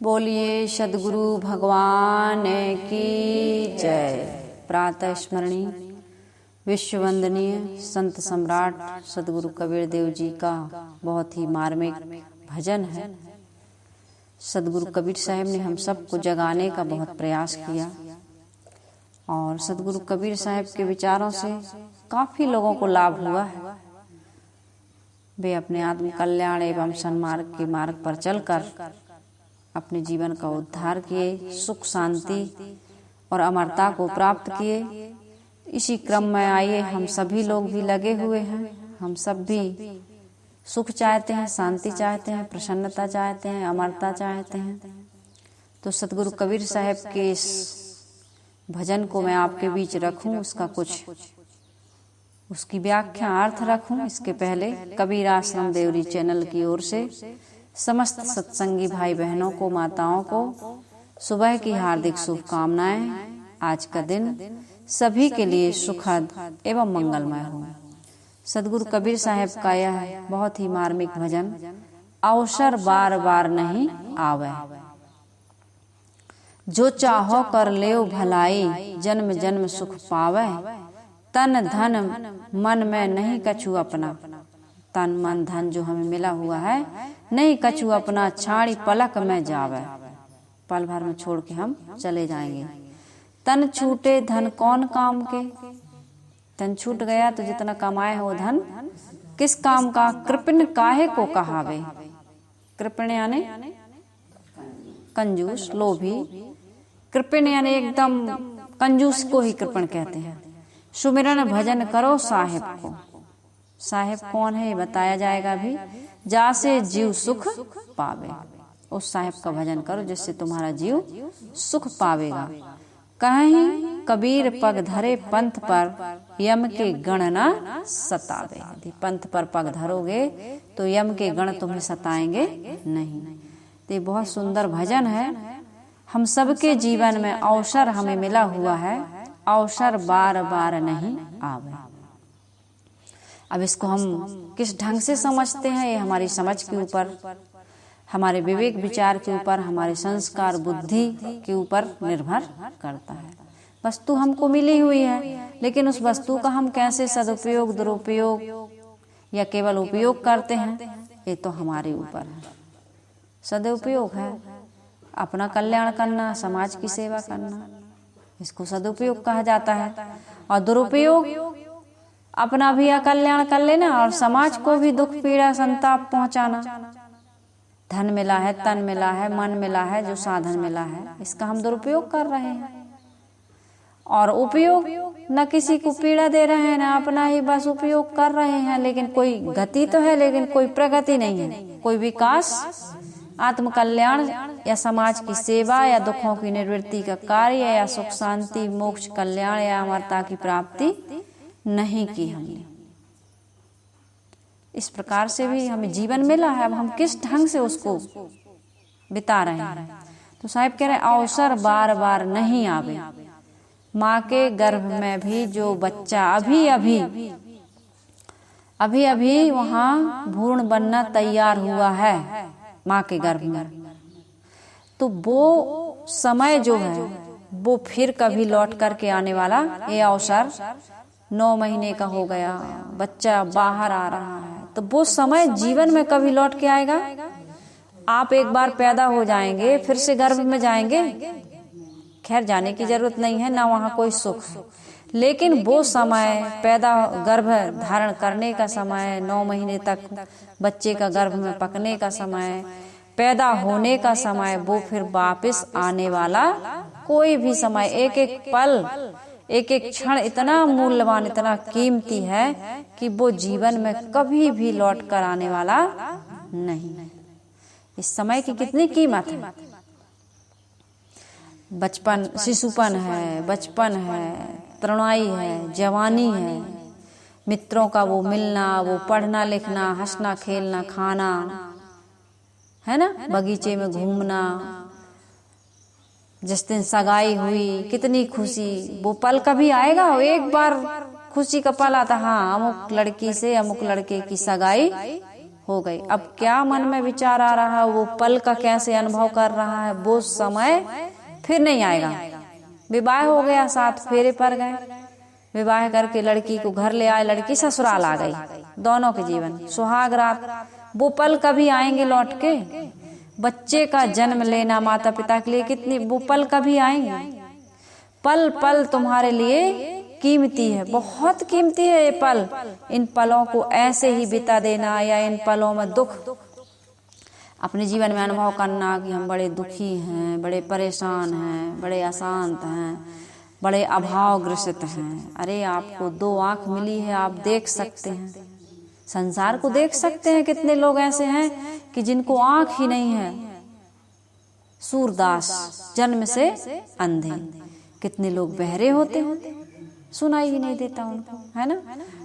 बोलिए सद्गुरु भगवान की जय। प्रातः स्मरणीय विश्व वंदनीय संत सम्राट सद्गुरु कबीर देव जी का बहुत ही मार्मिक भजन है। सद्गुरु कबीर साहब ने हम सबको जगाने का बहुत प्रयास किया और सद्गुरु कबीर साहब के विचारों से काफी लोगों को लाभ हुआ है। वे अपने आत्म कल्याण एवं सन्मार्ग के मार्ग पर चलकर अपने जीवन का उद्धार किए, सुख शांति और अमरता को प्राप्त किए। इसी क्रम में आइए हम सभी लोग भी लगे हुए हैं। हम सब भी सुख चाहते हैं, शांति चाहते हैं, प्रसन्नता चाहते हैं, अमरता चाहते हैं। तो सद्गुरु कबीर साहब के इस भजन को मैं आपके बीच रखूं, उसका कुछ उसकी व्याख्या अर्थ रखूं। इसके पहले कबीर आश्रम देवरी चैनल की ओर से समस्त सत्संगी भाई बहनों को, माताओं को सुबह की हार्दिक शुभकामनाएं। आज का दिन सभी के लिए सुखद एवं मंगलमय हो। सद्गुरु कबीर साहब का यह बहुत ही मार्मिक भजन, अवसर बार बार नहीं आवे, जो चाहो कर लेओ भलाई, जन्म जन्म सुख पावे, तन धन मन में नहीं कछु अपना। तन मन धन जो हमें मिला हुआ है नहीं कछु अपना, छाड़ी पलक में जावे, पल भर में छोड़ के हम चले जाएंगे। तन छूटे धन कौन काम के, तन छूट गया तो जितना कमाए हो धन किस काम का। कृपण काहे को कहावे, कृपण यानी कंजूस, लोभी। कृपण यानी एकदम कंजूस को ही कृपण कहते हैं। सुमिरन भजन करो साहिब को। साहिब कौन है ये बताया जाएगा भी। जासे जीव सुख पावे, उस साहिब का भजन करो जिससे तुम्हारा जीव सुख पावेगा। कहीं कबीर पग धरे पंथ पर, यम के गण न सतावे। यदि पंथ पर पग धरोगे तो यम के गण तुम्हें सताएंगे नहीं। तो ये बहुत सुंदर भजन है। हम सबके जीवन में अवसर हमें मिला हुआ है, अवसर बार बार नहीं आवे। अब इसको हम किस ढंग से समझते हैं ये हमारी समझ के ऊपर, हमारे विवेक विचार के ऊपर, हमारे संस्कार बुद्धि के ऊपर निर्भर करता है। वस्तु हमको मिली हुई है, लेकिन उस वस्तु का हम कैसे सदुपयोग, दुरुपयोग या केवल उपयोग करते हैं ये तो हमारे ऊपर है। सदुपयोग है अपना कल्याण करना, समाज की सेवा करना, इसको सदुपयोग कहा जाता है। और दुरुपयोग अपना भी अकल्याण कर लेना और समाज को भी दुख पीड़ा संताप पहुंचाना। धन मिला है, तन मिला है, मन मिला है, जो साधन मिला है, इसका हम दुरुपयोग कर रहे हैं। और उपयोग न किसी को पीड़ा दे रहे हैं, न अपना ही बस उपयोग कर रहे हैं। लेकिन कोई गति तो है, लेकिन कोई प्रगति नहीं है, कोई विकास, आत्म कल्याण या समाज की सेवा या दुखों की निवृत्ति का कार्य या सुख शांति मोक्ष कल्याण या अमरता की प्राप्ति नहीं की हमने। इस प्रकार से भी हमें जीवन मिला है, अब हम किस ढंग से उसको बिता रहे हैं। तो साहिब कह रहे हैं अवसर बार बार नहीं आवे। माँ के गर्भ में भी जो बच्चा अभी अभी वहां भ्रूण बनना तैयार हुआ है माँ के गर्भ में, तो वो समय जो है वो फिर कभी लौट करके आने वाला। ये अवसर 9 महीने का हो गया, बच्चा बाहर आ रहा है, तो वो समय जीवन में कभी लौट के आएगा। आप एक बार पैदा हो जाएंगे, फिर से गर्भ में जाएंगे, खैर जाने की जरूरत नहीं है, ना वहाँ कोई सुख। लेकिन वो समय पैदा, गर्भ धारण करने का समय, 9 महीने तक बच्चे का गर्भ में पकने का समय, पैदा होने का समय, वो फिर वापस आने वाला कोई भी समय, एक एक पल, एक एक क्षण इतना मूल्यवान, इतना कीमती है कि वो जीवन में कभी भी लौट कर आने वाला नहीं। इस समय की कितनी कीमत है। बचपन, शिशुपन है, बचपन है, तरुणाई है, जवानी है, मित्रों का वो मिलना, वो पढ़ना लिखना, हंसना खेलना, खाना, है ना, बगीचे में घूमना, जिस दिन सगाई हुई कितनी खुशी। वो पल कभी आएगा, एक बार खुशी का पल आता, हाँ अमुक लड़की से अमुक लड़के की सगाई हो गई। अब क्या मन में विचार आ रहा है, वो पल का कैसे अनुभव कर रहा है, वो समय फिर नहीं आएगा। विवाह हो गया, 7 फेरे पड़ गए, विवाह करके लड़की को घर ले आए, लड़की ससुराल आ गई, दोनों के जीवन सुहाग रात। वो पल कभी आएंगे लौट के? बच्चे का जन्म लेना माता पिता के लिए कितनी, वो पल कभी आएंगे? पल पल तुम्हारे लिए कीमती है, बहुत कीमती है ये पल। इन पलों को ऐसे ही बिता देना या इन पलों में दुख अपने जीवन में अनुभव करना कि हम बड़े दुखी हैं, बड़े परेशान हैं, बड़े अशांत हैं, बड़े अभावग्रसित हैं। अरे आपको 2 आंख मिली है, आप देख सकते हैं, संसार को देख सकते हैं। कितने लोग ऐसे हैं कि जिनको आंख ही नहीं है, सूरदास, जन्म से अंधे। कितने लोग बहरे होते हैं, सुनाई ही नहीं देता उनको, है ना।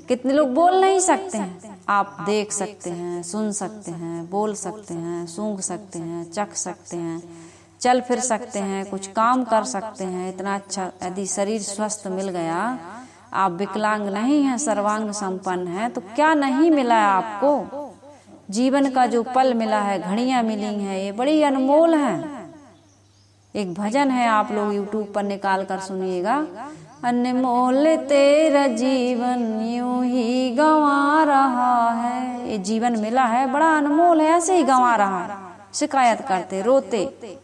कितने लोग बोल नहीं सकते हैं, आप देख सकते हैं, सुन सकते हैं, बोल सकते हैं, सूंघ सकते हैं, चख सकते हैं, चल फिर सकते हैं, कुछ काम कर सकते हैं। इतना अच्छा यदि शरीर स्वस्थ मिल गया, आप विकलांग नहीं हैं, सर्वांग संपन्न हैं, तो क्या नहीं मिला है आपको? जीवन का जो पल मिला है, घड़ियां मिली हैं, ये बड़ी अनमोल है। एक भजन है, आप लोग यूट्यूब पर निकाल कर सुनिएगा, अनमोल तेरा जीवन यूं ही गंवा रहा है। ये जीवन मिला है, बड़ा अनमोल है, ऐसे ही गंवा रहा है, शिकायत करते रोते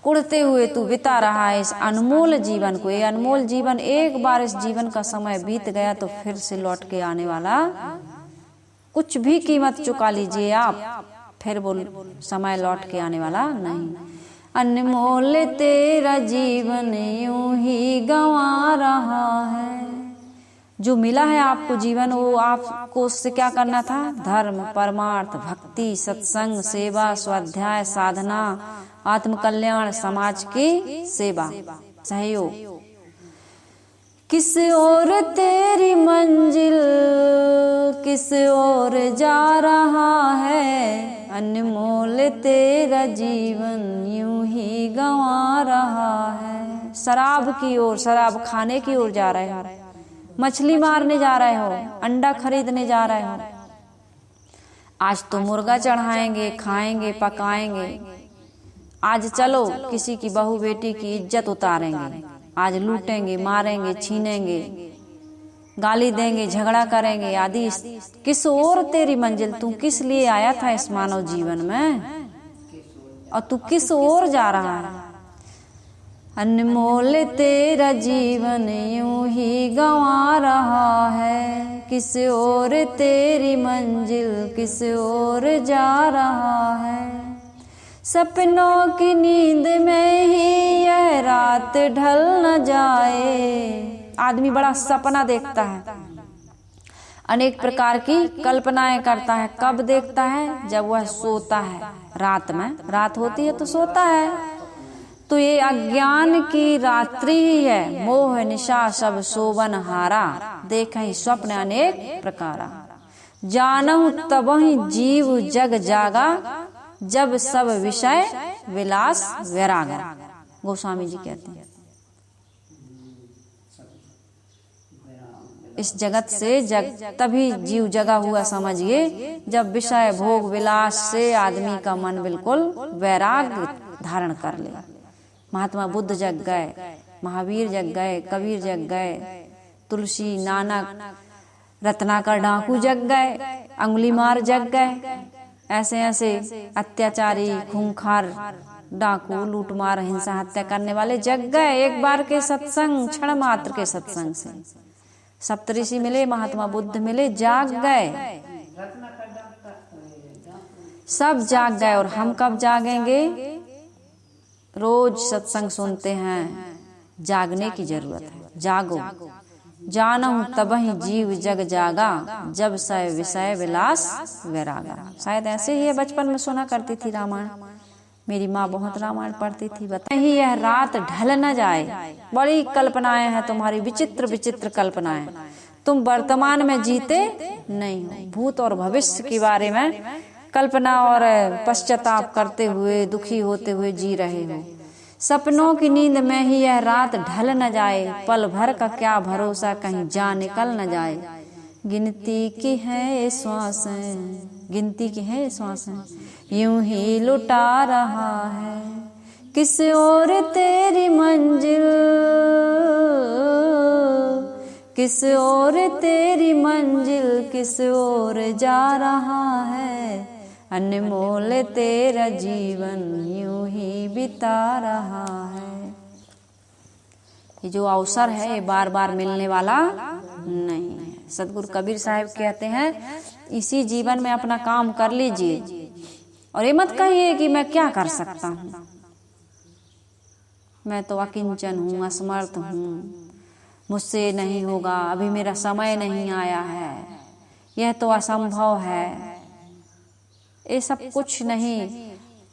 कुड़ते हुए तू बिता रहा है इस अनमोल जीवन को। ये अनमोल जीवन, एक बार इस जीवन का समय बीत गया तो फिर से लौट के आने वाला, कुछ भी कीमत चुका लीजिए आप, फिर वो समय लौट के आने वाला नहीं। अनमोल तेरा जीवन यूं ही गंवा रहा है। जो मिला है आपको जीवन, वो आपको उससे क्या करना था? धर्म, परमार्थ, भक्ति, सत्संग, सेवा, स्वाध्याय, साधना, आत्मकल्याण, समाज की सेवा, सहयोग। किस ओर तेरी मंजिल, किस ओर जा रहा है, अनमोल तेरा जीवन यूं ही गंवा रहा है। शराब की ओर, शराब खाने की ओर जा रहे हो, मछली मारने जा रहे हो, अंडा खरीदने जा रहे हो। आज तो मुर्गा चढ़ाएंगे, खाएंगे, पकाएंगे। आज चलो किसी की बहू बेटी की इज्जत उतारेंगे, आज लूटेंगे, मारेंगे, छीनेंगे, गाली देंगे, झगड़ा करेंगे आदि। किस ओर तेरी मंजिल, तू किस लिए आया था इस मानव जीवन में, और तू किस ओर जा रहा है? अनमोल तेरा जीवन यूं ही गंवा रहा है, किस ओर तेरी मंजिल, किस ओर जा रहा है। सपनों की नींद में ही यह रात ढल न जाए। आदमी बड़ा सपना देखता है, अनेक प्रकार की कल्पनाएं करता है। कब देखता है? जब वह सोता है, रात में, रात होती है तो सोता है। तो ये अज्ञान की रात्रि ही है, मोह निशा सब सोवन हारा, देखहि स्वप्न अनेक प्रकारा। जानहु तबहि जीव जग जागा, जब सब विषय विलास वैरागा। गोस्वामी जी कहते हैं, इस जगत से तभी जीव जगा हुआ समझिए जब विषय भोग विलास से आदमी का मन बिल्कुल वैराग धारण कर ले। महात्मा बुद्ध जग गए, महावीर जग गए, कबीर जग गए, तुलसी, नानक, रत्नाकर डाकू जग गए, अंगुलीमार जग गए। ऐसे ऐसे अत्याचारी, खूंखार, डाकू, लूटमार, हिंसा, हत्या करने वाले जग गए एक बार के सत्संग, क्षण मात्र के सत्संग से। सप्तऋषि मिले, महात्मा बुद्ध मिले, जाग गए, सब जाग गए। और हम कब जागेंगे? रोज सत्संग सुनते हैं, जागने की जरूरत है। जागो, जानहु तबहि जीव जग जागा, जब सय विषय विलास वैरागा। शायद ऐसे ही बचपन में सुना करती थी रामायण, मेरी माँ बहुत रामायण पढ़ती थी। बताइए यह रात ढल न जाए। बड़ी कल्पनाएं हैं तुम्हारी, विचित्र विचित्र कल्पनाएं। तुम वर्तमान में जीते नहीं हो, भूत और भविष्य के बारे में कल्पना और पश्चाताप करते हुए, दुखी होते हुए जी रहे हो। सपनों की नींद में ही यह रात ढल न जाए, पल भर का क्या भरोसा कहीं जा निकल न जाए। गिनती की है श्वासें, गिनती की है श्वासें। यूं ही लुटा रहा है किस ओर तेरी मंजिल, किस ओर तेरी मंजिल, किस ओर जा रहा है, अनमोल तेरा जीवन यूं ही बिता रहा है। ये जो अवसर है ये बार बार मिलने वाला नहीं है। सदगुरु कबीर साहब कहते हैं इसी जीवन में अपना काम कर लीजिए और ये मत कहिए कि मैं क्या कर सकता हूँ, मैं तो अकिंचन हूँ, असमर्थ हूँ, मुझसे नहीं होगा, अभी मेरा समय नहीं आया है, यह तो असंभव है। ये सब कुछ नहीं।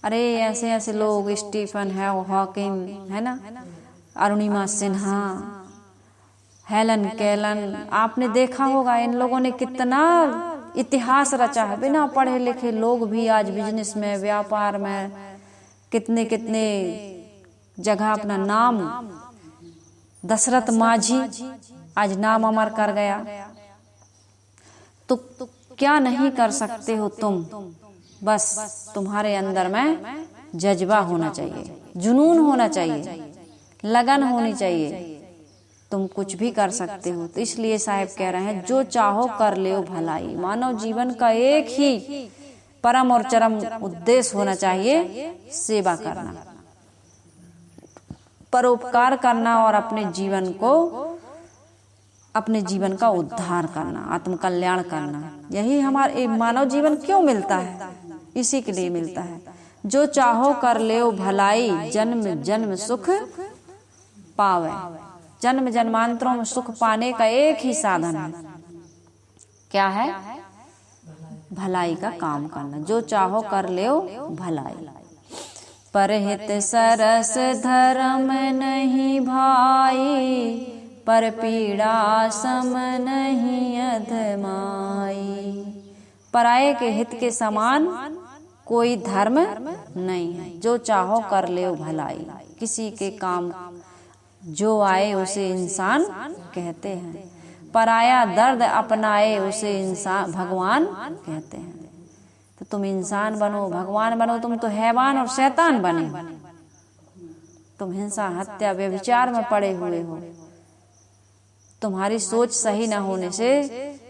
अरे ऐसे ऐसे लोग, स्टीफन है, हॉकिंग है ना, अरुणिमा सिन्हा, हेलन केलन, आपने देखा होगा इन लोगों ने कितना इतिहास रचा है। बिना पढ़े लिखे लोग भी आज बिजनेस में, व्यापार में कितने कितने जगह अपना नाम, दशरथ माझी आज नाम अमर कर गया। तो क्या नहीं कर सकते हो तुम, बस तुम्हारे अंदर में जज्बा होना चाहिए, जुनून होना चाहिए, लगन होनी चाहिए, तुम कुछ भी कर सकते हो। तो इसलिए साहब कह रहे हैं जो चाहो कर ले भलाई। मानव जीवन का एक ही परम और चरम उद्देश्य होना चाहिए, सेवा करना, परोपकार करना और अपने जीवन को, अपने जीवन का उद्धार करना, आत्मकल्याण करना। यही हमारे मानव जीवन क्यों मिलता है, इसी के लिए मिलता है। जो चाहो कर ले भलाई, जन्म जन्म सुख पावे। जन्म जन्मांतरों में सुख पाने का एक ही साधन है, क्या है? भलाई का काम करना। जो चाहो कर ले भलाई। परहित सरस धर्म नहीं भाई, पर पीड़ा सम नहीं अधमाई। पराये के हित के समान कोई धर्म नहीं है। जो चाहो कर ले भलाई। किसी के काम जो आए उसे इंसान कहते हैं, पराया दर्द अपनाए उसे इंसान भगवान कहते हैं। तो तुम इंसान बनो, भगवान बनो, तुम तो हैवान और शैतान बने। तुम हिंसा, हत्या, व्यभिचार में पड़े हुए हो। तुम्हारी सोच सही न होने से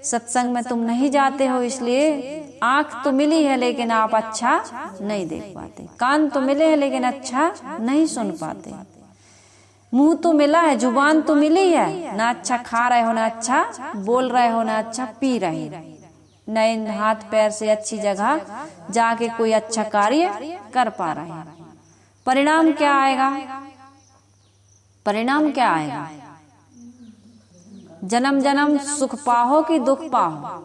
सत्संग में तुम नहीं जाते हो, इसलिए आंख तो मिली है लेकिन आप अच्छा नहीं देख पाते, कान तो मिले हैं लेकिन अच्छा नहीं सुन पाते, मुंह तो मिला है, जुबान तो मिली है, ना अच्छा खा रहे हो, ना अच्छा बोल रहे हो, ना अच्छा पी रहे हो, न इन हाथ पैर से अच्छी जगह जाके कोई अच्छा कार्य कर पा रहे हैं। परिणाम क्या आएगा? परिणाम क्या आएगा? जन्म जन्म सुख पाहो कि दुख पाहो।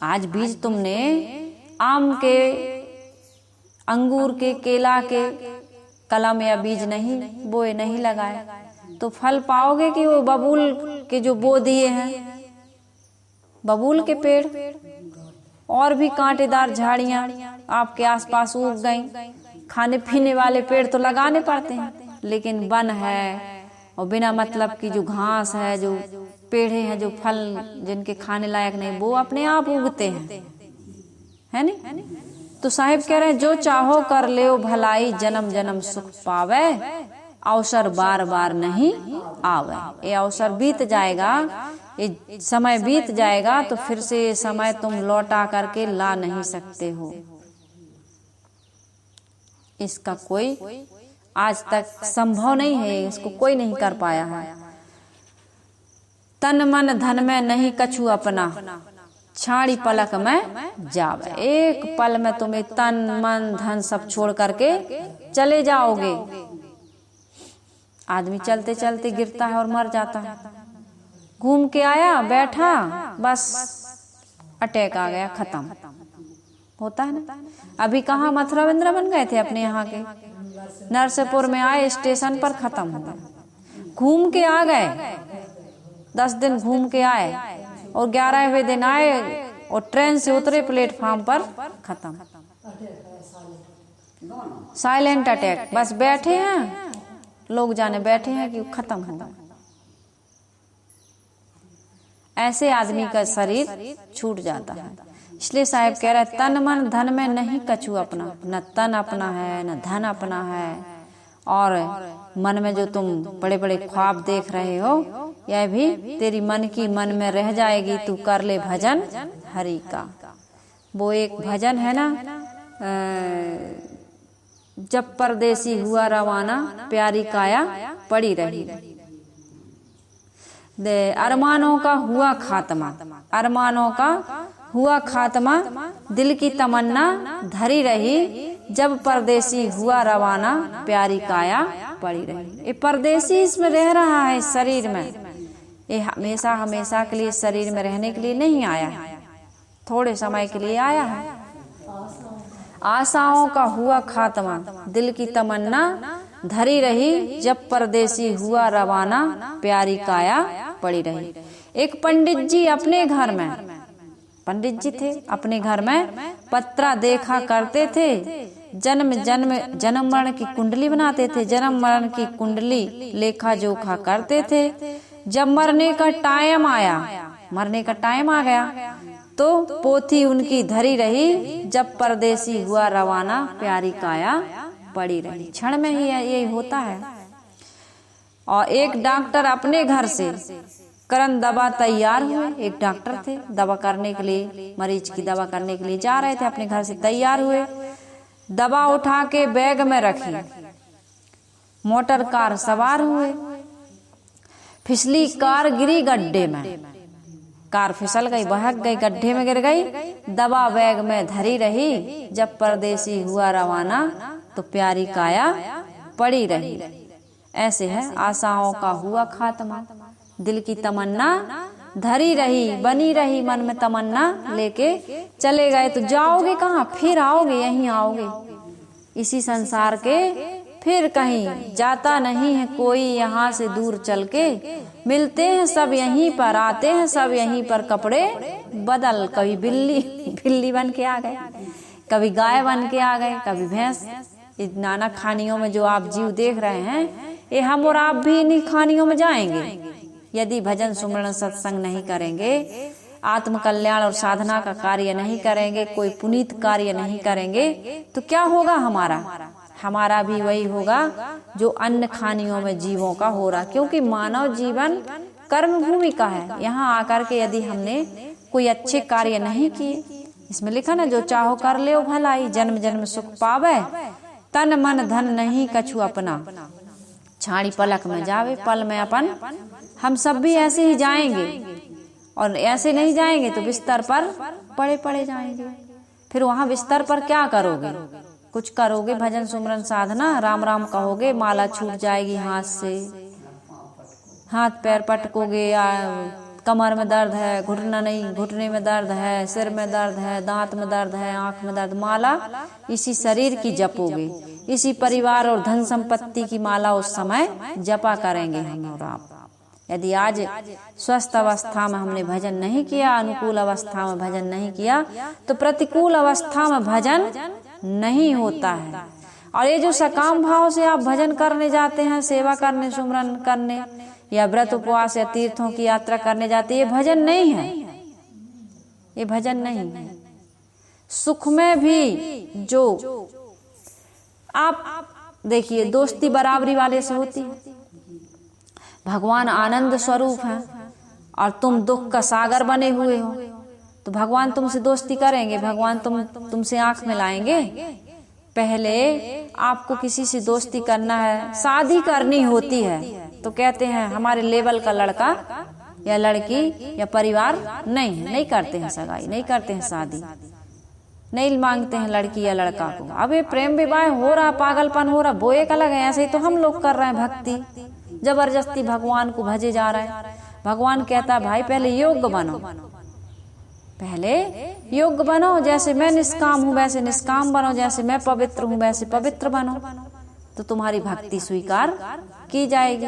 आज बीज तुमने आम के, अंगूर के, केला के कलम या बीज नहीं बोए, नहीं लगाए, तो फल पाओगे कि वो बबूल के जो बो दिए हैं, बबूल के पेड़ और भी कांटेदार झाड़ियां आपके आसपास उग गईं। खाने पीने वाले पेड़ तो लगाने पड़ते हैं, लेकिन वन है और बिना मतलब की जो घास है, जो पेड़े हैं, जो फल जिनके खाने लायक नहीं, वो अपने आप उगते हैं, है नहीं? तो साहिब कह रहे हैं जो चाहो कर ले भलाई, जन्म जन्म सुख पावे, अवसर बार बार नहीं आवे। ये अवसर बीत जाएगा, ये समय बीत जाएगा, तो फिर से ये समय तुम लौटा करके ला नहीं सकते हो। इसका कोई आज तक संभव नहीं है, इसको कोई नहीं कर पाया है। तन मन धन में नहीं कछु अपना, छाड़ी पलक में जावे। एक पल में तुम्हें तन मन धन सब छोड़ करके चले जाओगे। आदमी चलते चलते गिरता है और मर जाता है। घूम के आया, बैठा, बस अटैक आ गया, खत्म। होता है ना? अभी कहाँ मथुरा वृंदावन गए थे अपने यहाँ के, नरसिंहपुर में आए, स्टेशन पर खत्म हो गए। घूम के आ गए, 10 दिन घूम के आए और 11वें दिन आए और ट्रेन से उतरे, प्लेटफॉर्म पर खत्म। साइलेंट अटैक, बस बैठे हैं, लोग जाने बैठे हैं कि खत्म हो गए। ऐसे आदमी का शरीर छूट जाता है। इसलिए साहिब कह रहे तन मन धन में नहीं कछु अपना, न तन अपना है न धन अपना है, और मन में जो तुम बड़े बड़े ख्वाब देख रहे हो यह भी तेरी मन की मन में रह जाएगी, तू कर ले भजन हरि का। वो एक भजन है ना, जब परदेसी हुआ रवाना प्यारी काया पड़ी रही। अरमानों का हुआ खात्मा, अरमानों का हुआ खात्मा, दिल की तमन्ना धरी रही, जब परदेसी हुआ रवाना प्यारी काया पड़ी रही। ये परदेसी इसमें रह रहा है शरीर में, ये हमेशा हमेशा के लिए शरीर में रहने के लिए नहीं आया है, थोड़े समय के लिए आया है। आशाओं का हुआ खात्मा, दिल की तमन्ना धरी रही, जब परदेसी हुआ रवाना प्यारी काया पड़ी रही। एक पंडित जी अपने घर में, पंडित जी थे अपने घर में पत्रा देखा करते थे, जन्म मरण की कुंडली बनाते थे, जन्म मरण की कुंडली लेखा जोखा करते थे। जब मरने का टाइम आया, मरने का टाइम आ गया तो पोथी उनकी धरी रही, जब परदेसी हुआ रवाना प्यारी काया पड़ी रही। क्षण में ही यही होता है। और एक डॉक्टर अपने घर से करन दवा तैयार हुए, एक डॉक्टर थे दवा करने के लिए, मरीज की दवा करने के लिए जा रहे थे, अपने घर से तैयार हुए, दवा उठा के बैग में रखी, मोटर कार सवार हुए, फिसली कार गिरी गड्ढे में, कार फिसल गई, बहक गई, गड्ढे में गिर गई, दवा बैग में धरी रही, जब परदेसी हुआ रवाना तो प्यारी काया पड़ी रही। ऐसे है आशाओं का हुआ खात्मा, दिल की तमन्ना धरी रही, बनी रही मन में तमन्ना, लेके चले गए तो जाओगे कहाँ, फिर आओगे, यहीं आओगे इसी संसार के, फिर कहीं जाता नहीं है कोई यहाँ से दूर चल के, मिलते हैं सब यहीं पर, आते हैं सब यहीं पर, कपड़े बदल, कभी बिल्ली बन के आ गए, कभी गाय बन के आ गए, कभी भैंस। इस नाना खानियों में जो आप जीव देख रहे हैं, ये हम और आप भी इन्हीं खानियों में जाएंगे यदि भजन सुमरण सत्संग नहीं करेंगे, आत्म कल्याण और साधना का कार्य नहीं करेंगे, कोई पुनीत कार्य नहीं करेंगे, तो क्या होगा हमारा भी वही होगा जो अन्य खानियों में जीवों का हो रहा। क्योंकि मानव जीवन कर्म भूमि का है। यहाँ आकर के यदि हमने कोई अच्छे कार्य नहीं किए, इसमें लिखा ना, जो चाहो कर ले भलाई, जन्म जन्म सुख पावे, तन मन धन नहीं कछु अपना, छाड़ी पलक में जावे पल में अपन। हम सब भी ऐसे ही जाएंगे, और ऐसे नहीं जाएंगे तो बिस्तर पर पड़े पड़े जाएंगे। फिर वहाँ बिस्तर पर क्या करोगे, कुछ करोगे भजन सुमरन साधना, राम राम कहोगे, माला छूट जाएगी हाथ से, हाथ पैर पटकोगे, कमर में दर्द है, घुटना नहीं, घुटने में दर्द है, सिर में दर्द है, दांत में दर्द है, आंख में दर्द, माला इसी शरीर की जपोगे, इसी परिवार और धन संपत्ति की माला उस समय जपा करेंगे हम और आप। यदि आज स्वस्थ अवस्था में हमने भजन नहीं किया, अनुकूल अवस्था में भजन नहीं किया, तो प्रतिकूल अवस्था में भजन नहीं होता है। और ये जो सकाम भाव से आप भजन करने जाते हैं, सेवा करने, सुमरन करने, या व्रत उपवास या तीर्थों की यात्रा करने जाते, ये भजन नहीं है, ये भजन नहीं है। सुख में भी जो आप देखिए, दोस्ती बराबरी वाले से होती है। भगवान आनंद स्वरूप हैं और तुम दुख का सागर बने हुए हो, तो भगवान तुमसे दोस्ती करेंगे, भगवान तुमसे आंख मिलाएंगे। पहले आपको किसी से दोस्ती करना है, शादी करनी होती है, तो कहते हैं हमारे लेवल का लड़का या लड़की या परिवार नहीं है, नहीं करते हैं सगाई, नहीं करते हैं शादी, नहीं मांगते हैं लड़की या लड़का को। अब ये प्रेम विवाह हो रहा, पागलपन हो रहा, वो एक अलग है। ऐसे ही तो हम लोग कर रहे हैं भक्ति, जबरदस्ती भगवान को भजे जा रहे हैं। भगवान कहता भाई पहले योग्य बनो, पहले योग्य बनो, जैसे मैं निष्काम हूँ वैसे निष्काम बनो, जैसे मैं पवित्र हूँ वैसे पवित्र बनो, तो तुम्हारी भक्ति स्वीकार की जाएगी।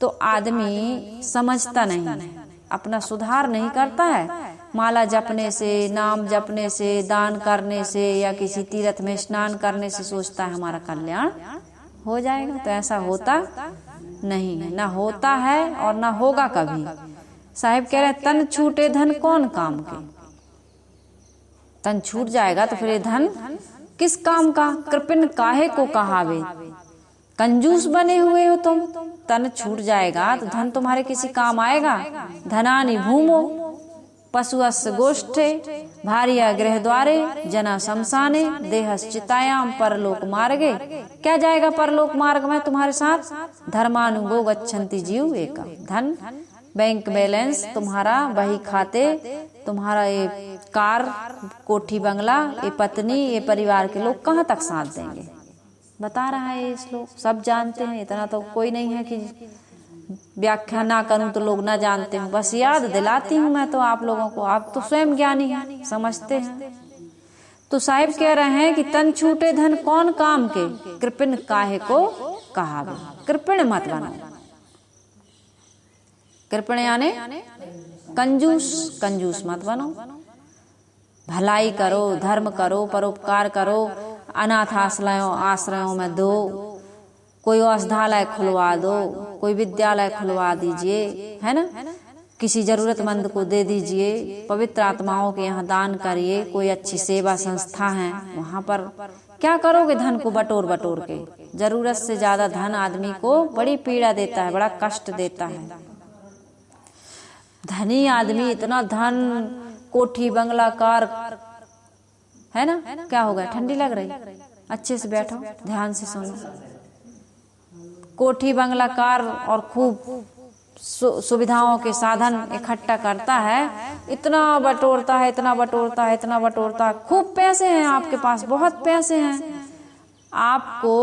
तो आदमी समझता नहीं, अपना सुधार नहीं करता है। माला जपने से, नाम जपने से, दान करने से या किसी तीर्थ में स्नान करने से सोचता है हमारा कल्याण हो जाएगा, तो ऐसा होता नहीं है, ना होता है और ना होगा कभी। साहिब कह रहे तन छूटे धन कौन काम के, तन छूट जाएगा तो फिर ये धन किस काम का। कृपण काहे को कहावे, कंजूस बने हुए हो तुम, तन छूट जाएगा तो धन तुम्हारे किसी काम आएगा। धनानि भूमो पशुअस्य गोष्ठे, भार्या गृह द्वारे, जना शमशाने, देहश्चितायाम परलोक मार्गे। क्या जाएगा परलोक मार्ग में तुम्हारे साथ। धर्मानुगो गच्छन्ति जीव एक, धन बैंक बैलेंस तुम्हारा, बही खाते तुम्हारा, ये कार कोठी बंगला, ये पत्नी, ये परिवार के लोग कहाँ तक साथ देंगे। बता रहा है ये श्लोक, सब जानते हैं, इतना तो कोई नहीं है कि व्याख्या ना करूं तो लोग ना जानते हो। बस याद दिलाती हूं मैं तो आप लोगों को, आप तो स्वयं ज्ञानी हैं, समझते हैं। तो साहिब कह रहे हैं कि तन छूटे धन कौन काम के, कृपण काहे को कहावे। कृपण मत बनो, कृपण यानी कंजूस, कंजूस मत बनो। भलाई करो, धर्म करो, परोपकार करो, अनाथ आश्रयों में दो, कोई औषधालय खुलवा दो, कोई विद्यालय खुलवा दीजिए, है ना, किसी जरूरतमंद को दे दीजिए, पवित्र आत्माओं के यहाँ दान करिए, कोई अच्छी सेवा संस्था है वहां पर। क्या करोगे धन को बटोर बटोर के। जरूरत से ज्यादा धन आदमी को बड़ी पीड़ा देता है, बड़ा कष्ट देता है। धनी आदमी इतना धन, कोठी बंगला कार, है ना। क्या हो गया, ठंडी लग रही, अच्छे से बैठो, ध्यान से सुनो। कोठी बंगला कार और खूब सुविधाओं के साधन इकट्ठा करता है, इतना बटोरता है, इतना बटोरता है, इतना बटोरता है। खूब पैसे हैं आपके पास, बहुत पैसे हैं। आपको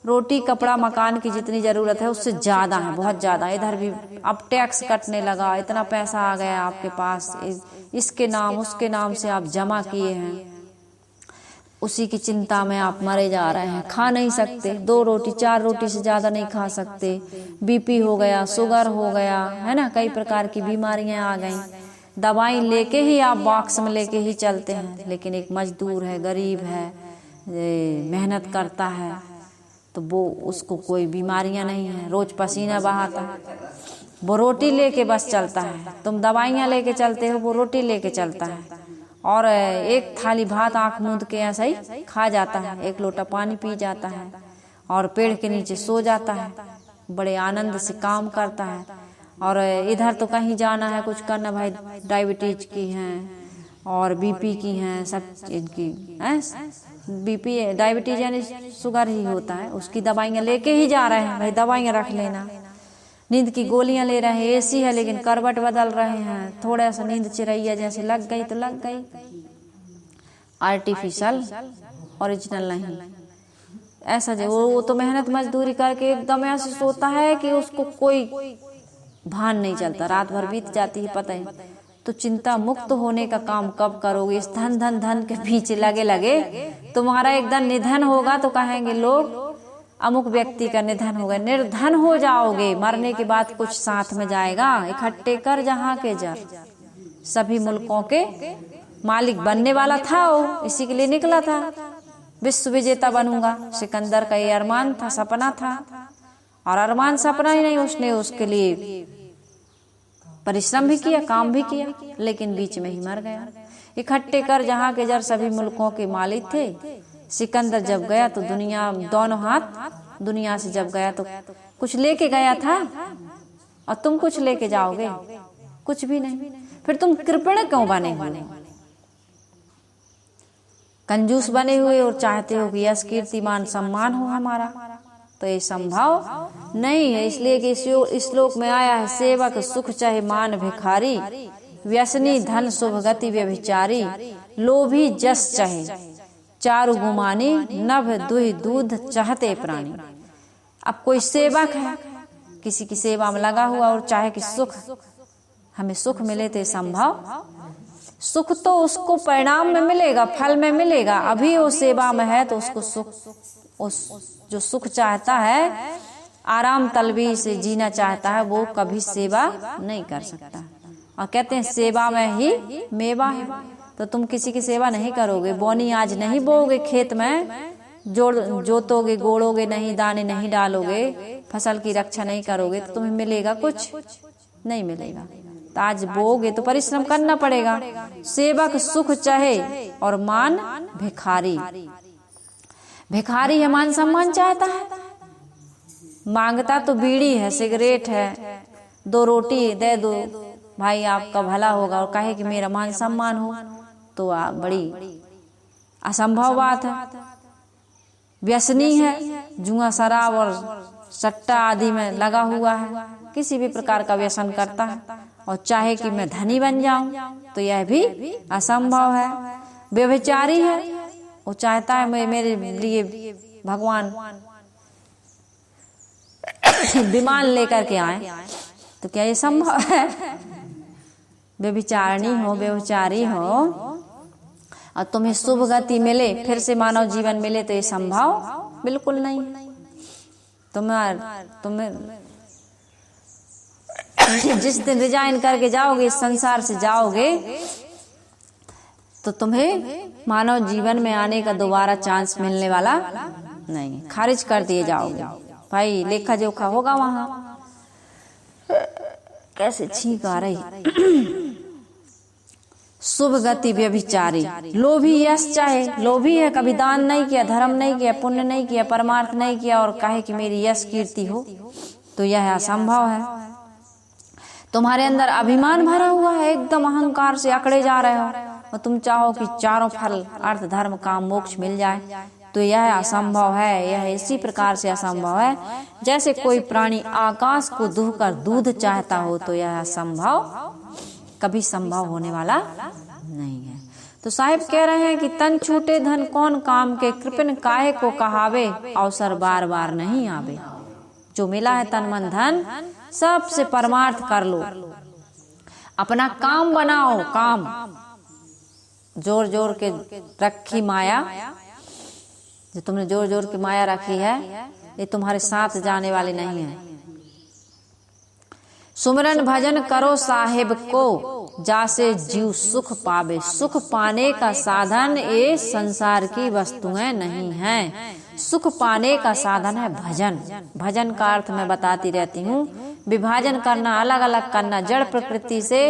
रोटी कपड़ा मकान की जितनी जरूरत है उससे ज्यादा है, बहुत ज्यादा। इधर भी अब टैक्स कटने लगा, इतना पैसा आ गया आपके पास, इसके नाम उसके नाम से आप जमा किए हैं, उसी की चिंता में आप मरे जा रहे हैं। खा नहीं सकते, 2 रोटी 4 रोटी से ज्यादा नहीं खा सकते। बीपी हो गया, शुगर हो गया, है ना, कई प्रकार की बीमारियां आ गई। दवाई लेके ही आप बॉक्स में लेके ही चलते हैं। लेकिन एक मजदूर है, गरीब है, मेहनत करता है, तो वो उसको कोई बीमारियां नहीं है, रोज पसीना बहाता है, वो रोटी लेके बस चलता है। तुम दवाइयां लेके चलते हो, वो रोटी लेके चलता है। और एक थाली भात आंख मूंद के ऐसा ही खा जाता है, 1 लोटा पानी पी जाता है और पेड़ के नीचे सो जाता है, बड़े आनंद से काम करता है। और इधर तो कहीं जाना है, कुछ करना, भाई डायबिटीज की हैं और बीपी की हैं, सब इनकी बीपी डायबिटीज यानी शुगर ही होता है, उसकी दवाइयां लेके ही जा रहे हैं। भाई दवाइयां रख लेना, नींद की गोलियां ले रहे हैं, एसी है लेकिन करवट बदल रहे हैं, थोड़ा सा नींद चिरैया जैसे लग गई तो लग गई, आर्टिफिशियल, ओरिजिनल नहीं। ऐसा जो वो तो मेहनत मजदूरी करके एकदम ऐसे सोता है कि उसको कोई भान नहीं चलता, रात भर बीत जाती है पता ही। तो चिंता मुक्त होने का काम कब करोगे। इस धन धन धन के पीछे लगे लगे तुम्हारा एक दिन निधन होगा तो कहेंगे लोग अमुक व्यक्ति का निधन हो गया। निर्धन हो जाओगे, मरने के बाद कुछ साथ में जाएगा। इकट्ठे कर जहाँ के जर, सभी मुल्कों के मालिक बनने वाला था वो, इसी के लिए निकला था, विश्व विजेता बनूंगा। सिकंदर का ये अरमान था, सपना था। और अरमान सपना ही नहीं, उसने उसके लिए परिश्रम भी किया, काम भी किया, लेकिन बीच में ही मर गया। इकट्ठे कर जहाँ के जर सभी मुल्कों के मालिक थे। सिकंदर जब गया तो दुनिया, दोनों हाथ दुनिया से जब गया तो कुछ लेके गया था, और तुम कुछ लेके जाओगे, कुछ भी नहीं। फिर तुम कृपण क्यों बने हुए, कंजूस बने हुए और चाहते हो कि यश कीर्ति मान सम्मान हो हमारा, तो ये संभव नहीं है। इसलिए कि इस श्लोक में आया है, सेवक सुख चाहे मान भिखारी, व्यसनी धन शुभ गति व्यभिचारी, लोभी जस चाहे चारु गुमानी, नभ दुहि दूध चाहते प्राणी। अब कोई सेवक है, किसी की सेवा में लगा हुआ और चाहे कि सुख, हमें सुख मिले, तो संभव। सुख तो उसको परिणाम में मिलेगा, फल में मिलेगा। अभी वो सेवा में है तो उसको सुख, उस जो सुख चाहता है, आराम तलबी से जीना चाहता है, वो कभी सेवा नहीं कर सकता। और कहते हैं सेवा में ही मेवा है। तो तुम किसी की सेवा नहीं करोगे, बोनी आज नहीं बोओगे, खेत में जोतोगे, गोड़ोगे नहीं, दाने नहीं डालोगे, फसल की रक्षा नहीं करोगे, तो तुम्हें मिलेगा कुछ नहीं मिलेगा। तो आज बोगे तो परिश्रम करना पड़ेगा। सेवक सुख चाहे और मान भिखारी। भिखारी है मान सम्मान चाहता है, मांगता तो बीड़ी है, सिगरेट है, 2 रोटी दे दो भाई आपका भला होगा, और कहे कि मेरा मान सम्मान हो, तो बड़ी असंभव बात है। व्यसनी है, जुआ शराब और सट्टा आदि में लगा हुआ है, किसी भी प्रकार का व्यसन करता है और चाहे कि मैं धनी बन जाऊं, तो यह भी असंभव है। व्यभिचारी है, वो चाहता है मेरे लिए भगवान विमान लेकर के आए, तो क्या ये संभव है? व्यभिचारिणी हो, व्यभिचारी हो और तुम्हें शुभ गति मिले, फिर से मानव जीवन मिले, तो ये संभव बिल्कुल नहीं। तुम्हें जिस दिन रिजाइन करके जाओगे, इस संसार से जाओगे, तो तुम्हें मानव जीवन में आने का दोबारा चांस मिलने वाला नहीं, खारिज कर दिए जाओगे भाई। लेखा जोखा होगा वहां। कैसे छींक आ रही। शुभ गति व्यभिचारी। लोभी यश चाहे, लोभी है, कभी दान नहीं किया, धर्म नहीं किया, पुण्य नहीं किया, परमार्थ नहीं किया, और कहे कि मेरी यश कीर्ति हो, तो यह असंभव है। तुम्हारे अंदर अभिमान भरा हुआ है, एकदम अहंकार से अकड़े जा रहे हो, और तुम चाहो कि चारों फल अर्थ धर्म काम मोक्ष मिल जाए, तो यह असंभव है। यह इसी प्रकार से असंभव है जैसे कोई प्राणी आकाश को दुहकर दूध चाहता हो, तो यह असंभव कभी संभव होने वाला नहीं है। तो साहिब कह रहे हैं कि तन छूटे धन कौन काम के, कृपन काहे को कहावे, अवसर बार बार नहीं आवे। जो मिला है तन मन धन, सबसे परमार्थ कर लो, अपना काम बनाओ। काम जोर जोर के रखी माया, जो तुमने जोर जोर की माया रखी है, ये तुम्हारे साथ जाने वाली नहीं है। सुमरन भजन करो साहिब को, जासे जीव सुख पावे। सुख पाने का साधन ये संसार की वस्तुएं नहीं हैं। सुख पाने का साधन है भजन। भजन का अर्थ मैं बताती रहती हूँ, विभाजन करना, अलग अलग करना, जड़ प्रकृति से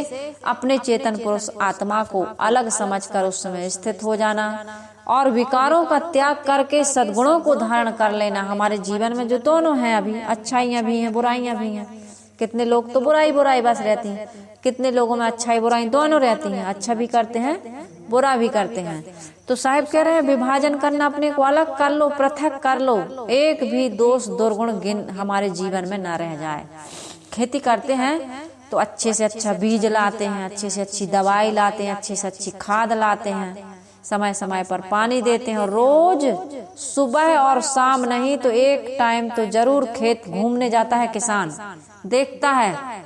अपने चेतन पुरुष आत्मा को अलग समझकर उस समय स्थित हो जाना, और विकारों का त्याग करके सद्गुणों को धारण कर लेना। हमारे जीवन में जो दोनों हैं, अभी अच्छाइयाँ भी हैं, बुराइयाँ भी हैं। कितने लोग तो बुराई बुराई बस रहती हैं, कितने लोगों में अच्छाई बुराई दोनों रहती हैं, अच्छा भी करते हैं, बुरा भी करते हैं। तो साहिब कह रहे हैं विभाजन करना, अपने को अलग कर लो, पृथक कर लो, एक भी दोष दुर्गुण गिन हमारे जीवन में न रह जाए। खेती करते हैं तो अच्छे से अच्छा बीज लाते हैं, अच्छे से अच्छी दवाई लाते हैं, अच्छे से अच्छी खाद लाते हैं, समय समय पर पानी देते हैं, और रोज सुबह और शाम नहीं तो एक टाइम तो जरूर खेत घूमने जाता है किसान, देखता है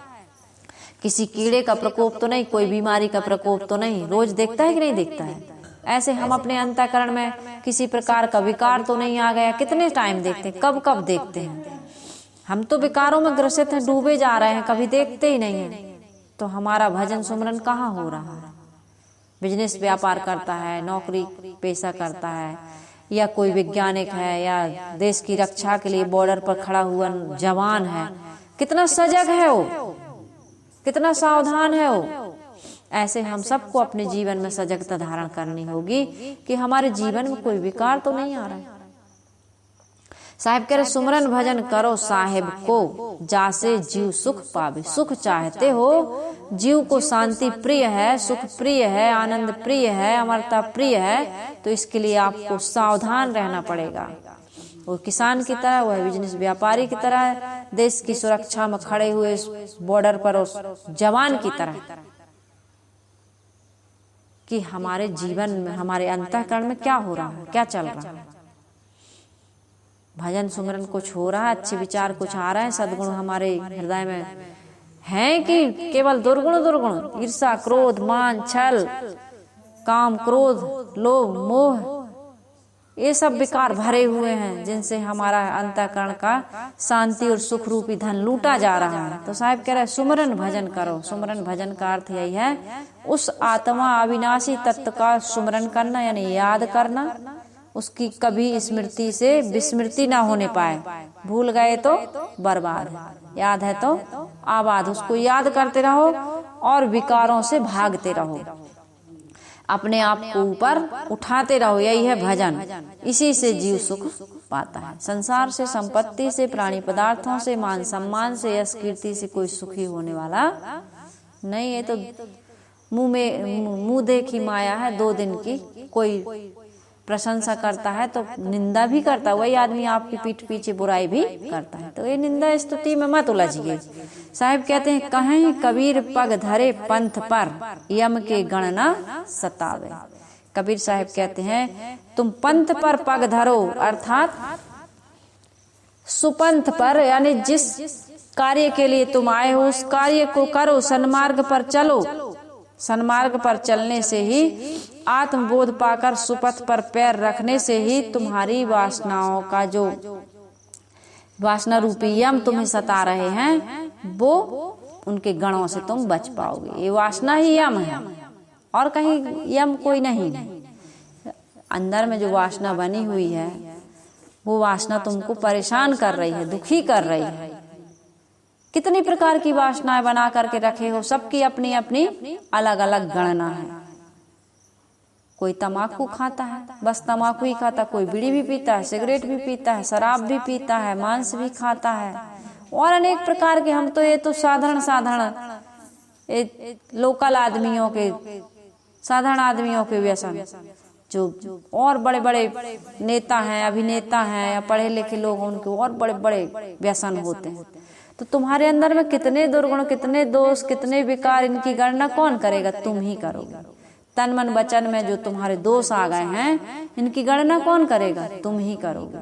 किसी कीड़े का प्रकोप तो नहीं, कोई बीमारी का प्रकोप तो नहीं, रोज देखता है कि नहीं देखता है। ऐसे हम अपने अंतःकरण में किसी प्रकार का विकार तो नहीं आ गया, कितने टाइम देखते हैं, कब कब देखते हैं। हम तो विकारों में ग्रसित हैं, डूबे जा रहे हैं, कभी देखते ही नहीं है। तो हमारा भजन सुमरन कहाँ हो रहा है? बिजनेस व्यापार करता है, नौकरी पेशा करता है, या कोई वैज्ञानिक है, या देश की रक्षा के लिए बॉर्डर पर खड़ा हुआ जवान है, कितना सजग है वो, कितना सावधान है वो। ऐसे हम सबको अपने जीवन में सजगता धारण करनी होगी कि हमारे जीवन में कोई विकार तो नहीं आ रहा है। साहिब कह रहे सुमरन भजन करो साहिब को, जासे जीव सुख पावे। सुख चाहते हो, जीव को शांति प्रिय है, सुख प्रिय है, आनंद प्रिय है, अमरता प्रिय है, तो इसके लिए आपको सावधान रहना पड़ेगा। वो किसान की तरह, वह बिजनेस व्यापारी की तरह, देश की सुरक्षा में खड़े हुए बॉर्डर पर उस जवान की तरह, कि हमारे जीवन में, हमारे अंतःकरण में क्या हो रहा है, क्या चल रहा है। भजन सुमरन कुछ हो रहा है, अच्छे विचार कुछ आ रहे हैं, सद्गुण हमारे हृदय में हैं कि केवल दुर्गुण दुर्गुण, ईर्षा, क्रोध, मान, छल, काम, क्रोध, लोभ, मोह, ये सब विकार भरे हुए हैं, जिनसे हमारा अंतःकरण का शांति और सुख रूपी धन लूटा जा रहा है। तो साहिब कह रहे सुमरन भजन करो। सुमरन भजन का अर्थ यही है, उस आत्मा अविनाशी तत्व का सुमरन करना, यानी याद करना, उसकी कभी स्मृति से विस्मृति ना होने पाए। भूल गए तो बर्बाद, याद है तो आबाद। उसको याद करते रहो, और विकारों से भागते रहो, अपने आप को ऊपर उठाते रहो, यही है भजन। इसी से जीव सुख पाता है। संसार से, संपत्ति से, प्राणी पदार्थों से, मान सम्मान से, यश कीर्ति से कोई सुखी होने वाला नहीं है। तो मुंह देखी माया है 2 दिन की। कोई प्रशंसा करता है तो निंदा भी करता है, वही आदमी आपकी पीठ पीछे बुराई भी करता है। तो ये निंदा स्तुति में मत उलझिए। साहिब कहते हैं, कहीं कबीर पग धरे पंथ पर, यम के गणना सतावे। कबीर साहिब कहते हैं, तुम पंथ पर पग धरो, अर्थात सुपंथ पर, यानी जिस कार्य के लिए तुम आए हो उस कार्य को करो, सन्मार्ग पर चलो। सन्मार्ग पर चलने से ही, आत्मबोध पाकर सुपथ पर पैर रखने से ही तुम्हारी वासनाओं का जो वासना रूपी यम तुम्हें सता रहे हैं, वो उनके गणों से तुम बच पाओगे। ये वासना ही यम है और कहीं यम कोई नहीं। अंदर में जो वासना बनी हुई है वो वासना तुमको परेशान कर रही है, दुखी कर रही है। कितनी प्रकार की वासनाएं बना करके रखे हो, सबकी अपनी अपनी अलग अलग गणना है। कोई तम्बाकू खाता है, बस तम्बाकू ही खाता, कोई बीड़ी भी पीता है, सिगरेट भी पीता है, शराब भी पीता है, मांस भी खाता है और अनेक प्रकार के। हम तो ये तो साधारण लोकल आदमियों के, साधारण आदमियों के व्यसन, जो और बड़े बड़े नेता हैं, अभिनेता हैं या पढ़े लिखे लोग, उनके और बड़े बड़े व्यसन होते हैं। तो तुम्हारे अंदर में कितने दुर्गुण, कितने दोष, कितने विकार, इनकी गणना कौन करेगा? तुम ही करोगे। तन मन वचन में जो तुम्हारे दोष आ गए हैं, इनकी गणना कौन करेगा? तुम ही करोगे।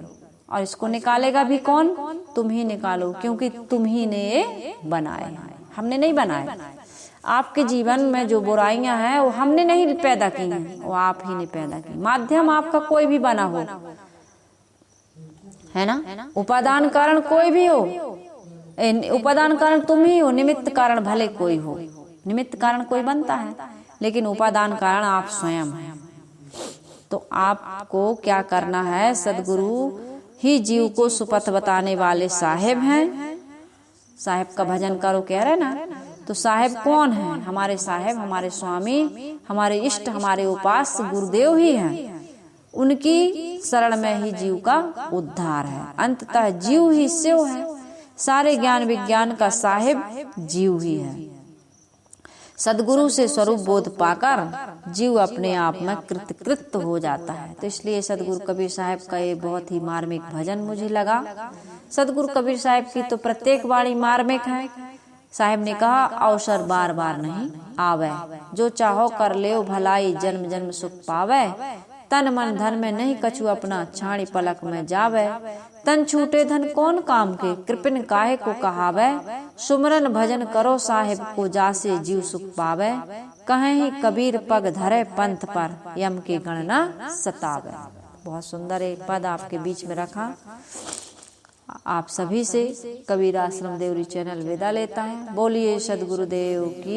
और इसको निकालेगा भी कौन? तुम ही निकालो, क्योंकि तुम ही ने ये बनाए हैं, हमने नहीं बनाए। आपके जीवन में जो बुराइयां हैं वो हमने नहीं पैदा की हैं, वो आप ही ने पैदा की। माध्यम आपका कोई भी बना हो, है ना। उपादान कारण कोई भी हो, उपादान कारण तुम ही हो, निमित्त कारण भले कोई हो। निमित्त कारण कोई बनता है, लेकिन उपादान कारण आप स्वयं हैं। तो आपको क्या करना है? सदगुरु ही जीव को सुपथ बताने वाले साहेब हैं। साहेब का भजन करो कह रहे ना। तो साहेब कौन है? हमारे साहेब, हमारे स्वामी, हमारे इष्ट, हमारे उपास्य गुरुदेव ही हैं। उनकी शरण में ही जीव का उद्धार है। अंततः जीव ही शिव है। सारे ज्ञान विज्ञान का साहेब जीव ही है। सदगुरु से स्वरूप बोध पाकर जीव अपने आप में कृत हो जाता है। तो इसलिए सदगुरु कबीर साहब का ये बहुत ही मार्मिक भजन मुझे लगा। सदगुरु कबीर साहब की तो प्रत्येक वाणी मार्मिक है। साहब ने कहा, अवसर बार बार नहीं आवे, जो चाहो कर ले भलाई, जन्म जन्म सुख पावे। तन मन धन में नहीं कछु अपना, छाणी पलक में जावे। तन छूटे धन कौन काम के, कृपन काहे को कहावे। सुमरन भजन करो साहिब को, जासे जीव सुख पावे। कहे ही कबीर पग धरे पंथ पर, यम के गणना सतावे। बहुत सुंदर एक पद आपके बीच में रखा। आप सभी से कबीर आश्रम देवरी चैनल विदा लेता है। बोलिए सदगुरुदेव की।